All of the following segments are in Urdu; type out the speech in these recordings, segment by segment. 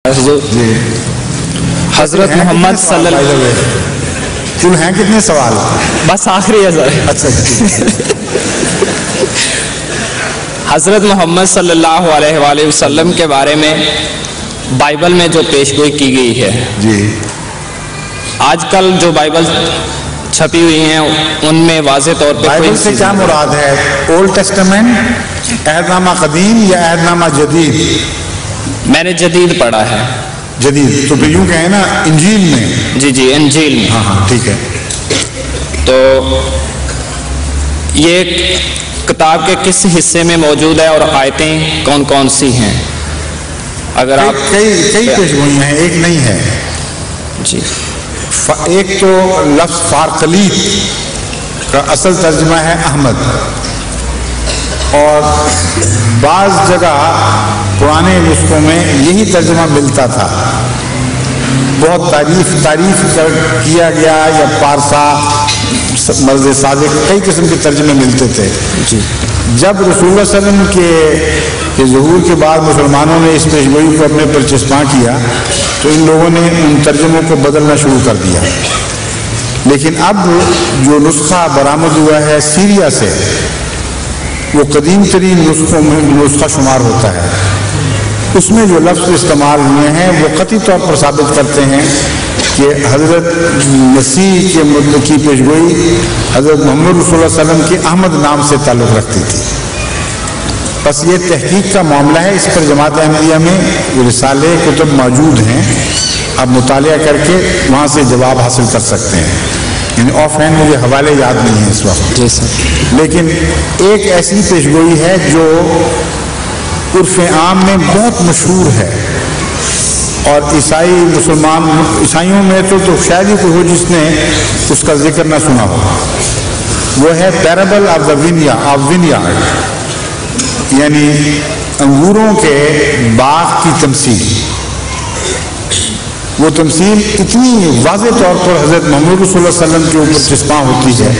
جی حضرت محمد صلی اللہ کل ہیں کتنے سوال؟ بس آخری ہے سر. اچھا حضرت محمد صلی اللہ علیہ وآلہ وسلم کے بارے میں بائبل میں جو پیش گوئی کی گئی ہے جی آج کل جو بائبل چھپی ہوئی ہیں ان میں واضح طور پہ بائبل سے کیا مراد ہے؟ اولڈ ٹیسٹمنٹ، عہد نامہ قدیم یا عہد نامہ جدید؟ میں نے جدید پڑھا ہے. جدید تو پھر یوں کہیں نا انجیل میں. جی جی انجیل میں. ہاں ہاں ٹھیک ہے. تو یہ کتاب کے کس حصے میں موجود ہے اور آیتیں کون کون سی ہیں؟ اگر آپ کئی پیش گوئیاں ہیں، ایک نہیں ہے. جی ایک تو لفظ فارقلیت کا اصل ترجمہ ہے احمد، اور بعض جگہ پرانے نسخوں میں یہی ترجمہ ملتا تھا. بہت تعریف کیا گیا یا پارسا مرض صادق کئی قسم کے ترجمے ملتے تھے. جی جب رسول اللہ صلی اللہ علیہ وسلم کے ظہور کے بعد مسلمانوں نے اس پیشگوئی کو اپنے پر چسپاں کیا تو ان لوگوں نے ان ترجموں کو بدلنا شروع کر دیا. لیکن اب جو نسخہ برآمد ہوا ہے سیریا سے وہ قدیم ترین نسخوں میں نسخہ شمار ہوتا ہے. اس میں جو لفظ استعمال ہوئے ہیں وہ قطعی طور پر ثابت کرتے ہیں کہ حضرت مسیح کے مطلق کی پیشگوئی حضرت محمد رسول اللہ علیہ وسلم کے احمد نام سے تعلق رکھتی تھی. بس یہ تحقیق کا معاملہ ہے. اس پر جماعت احمدیہ میں رسالے کتب موجود ہیں، آپ مطالعہ کر کے وہاں سے جواب حاصل کر سکتے ہیں. یعنی آف ہینڈ مجھے حوالے یاد نہیں ہیں اس وقت. جی سر. لیکن ایک ایسی پیشگوئی ہے جو عرف عام میں بہت مشہور ہے، اور عیسائیوں میں تو شاید ہی کوئی ہو جس نے اس کا ذکر نہ سنا ہو. وہ ہے پیرابل آف دا وینیارڈ، یعنی انگوروں کے باغ کی تمثیل. وہ تمثیل اتنی واضح طور پر حضرت محمد رسول اللہ علیہ وسلم کے اوپر چسپاں ہوتی ہے،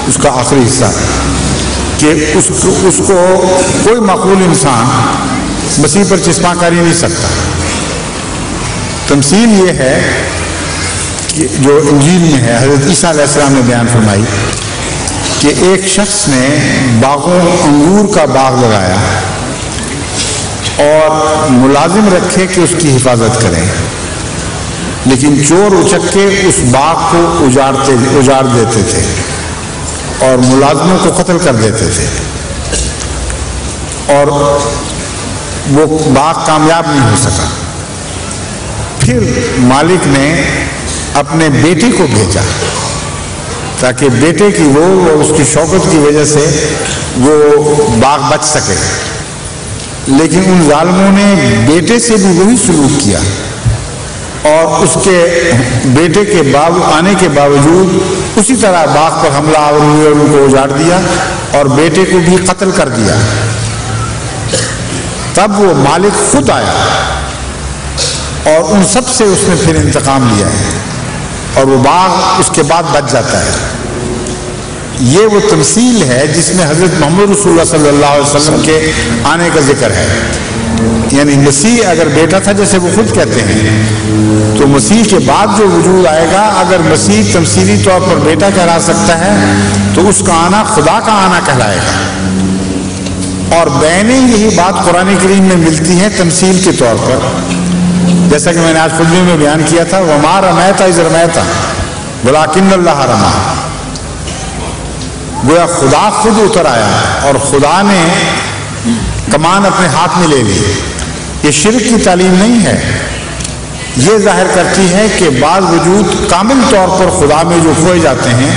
اس کا آخری حصہ، کہ اس کو کوئی معقول انسان مسیح پر چسپاں کر ہی نہیں سکتا. تمثیل یہ ہے کہ جو انجیل میں ہے حضرت عیسیٰ علیہ السلام نے بیان فرمائی کہ ایک شخص نے انگور کا باغ لگایا اور ملازم رکھے کہ اس کی حفاظت کریں، لیکن چور اچک کے اس باغ کو اجاڑ دیتے تھے اور ملازموں کو قتل کر دیتے تھے، اور وہ باغ کامیاب نہیں ہو سکا. پھر مالک نے اپنے بیٹے کو بھیجا تاکہ بیٹے کی وہ اس کی شوکت کی وجہ سے وہ باغ بچ سکے. لیکن ان ظالموں نے بیٹے سے بھی وہی سلوک کیا اور اس کے بیٹے کے آنے کے باوجود اسی طرح باغ پر حملہ آور ہوئے اور ان کو اجاڑ دیا اور بیٹے کو بھی قتل کر دیا. تب وہ مالک خود آیا اور ان سب سے اس نے پھر انتقام لیا ہے اور وہ باغ اس کے بعد بچ جاتا ہے. یہ وہ تمثیل ہے جس میں حضرت محمد رسول اللہ صلی اللہ علیہ وسلم کے آنے کا ذکر ہے. یعنی مسیح اگر بیٹا تھا جیسے وہ خود کہتے ہیں، تو مسیح کے بعد جو وجود آئے گا، اگر مسیح تمثیلی طور پر بیٹا کہلا سکتا ہے تو اس کا آنا خدا کا آنا کہلائے گا. اور بینیں یہی بات قرآن کریم میں ملتی ہے تمثیل کے طور پر، جیسا کہ میں نے آج خطبے میں بیان کیا تھا، وَمَا رَمَيْتَ إِذْ رَمَيْتَ وَلَكِنَّ اللَّهَ رَمَىٰ. گویا خدا خود اتر آیا اور خدا نے کمان اپنے ہاتھ میں لے لی. یہ شرک کی تعلیم نہیں ہے، یہ ظاہر کرتی ہے کہ بعض وجود کامل طور پر خدا میں جو کھوئے جاتے ہیں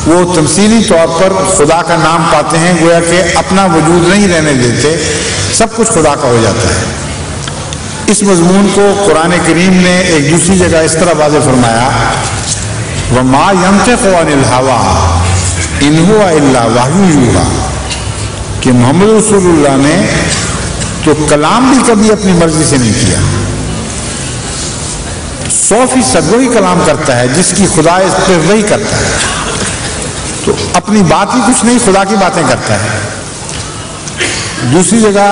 وہ تمثیلی طور پر خدا کا نام پاتے ہیں، گویا کہ اپنا وجود نہیں رہنے دیتے، سب کچھ خدا کا ہو جاتا ہے. اس مضمون کو قرآن کریم نے ایک دوسری جگہ اس طرح واضح فرمایا، وَمَا يَنطِقُ عَنِ الْهَوَىٰ إِنْ هُوَ إِلَّا وَحْيٌ يُوحَىٰ، کہ محمد رسول اللہ نے تو کلام بھی کبھی اپنی مرضی سے نہیں کیا. 100% وہی کلام کرتا ہے جس کی خدا اس پہ وہی کرتا ہے. تو اپنی بات ہی کچھ نہیں، خدا کی باتیں کرتا ہے. دوسری جگہ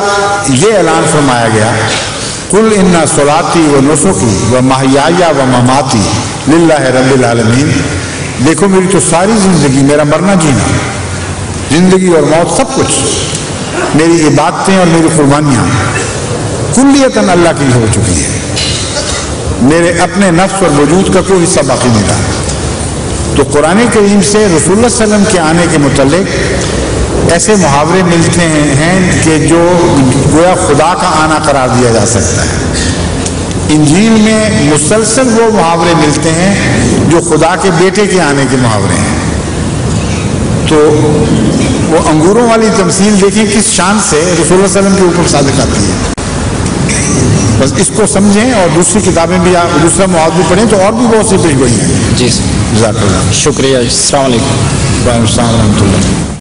یہ اعلان فرمایا گیا قل ان صلاتی و نسکی و محیای و مماتی للہ رب العالمین، دیکھو میری تو ساری زندگی، میرا مرنا جینا، زندگی اور موت سب کچھ، میری عبادتیں اور میری قربانیاں کلیتاً اللہ کی ہو چکی ہے، میرے اپنے نفس اور وجود کا کوئی حصہ باقی نہیں رہا۔ تو قرآن کریم سے رسول اللہ صلی اللہ علیہ وسلم کے آنے کے متعلق ایسے محاورے ملتے ہیں کہ جو گویا خدا کا آنا قرار دیا جا سکتا ہے۔ انجیل میں مسلسل وہ محاورے ملتے ہیں جو خدا کے بیٹے کے آنے کے محاورے ہیں۔ تو وہ انگوروں والی تمثیل دیکھیں کس شان سے رسول اللہ صلی اللہ علیہ وسلم کے اوپر صادق آتی ہے۔ بس اس کو سمجھیں اور دوسری کتابیں بھی، دوسرا مواد بھی پڑھیں تو اور بھی بہت سی پیش گوئی ہیں۔ جی جزاک اللہ، شکریہ، السلام علیکم۔ وعلیکم السلام ورحمۃ اللہ۔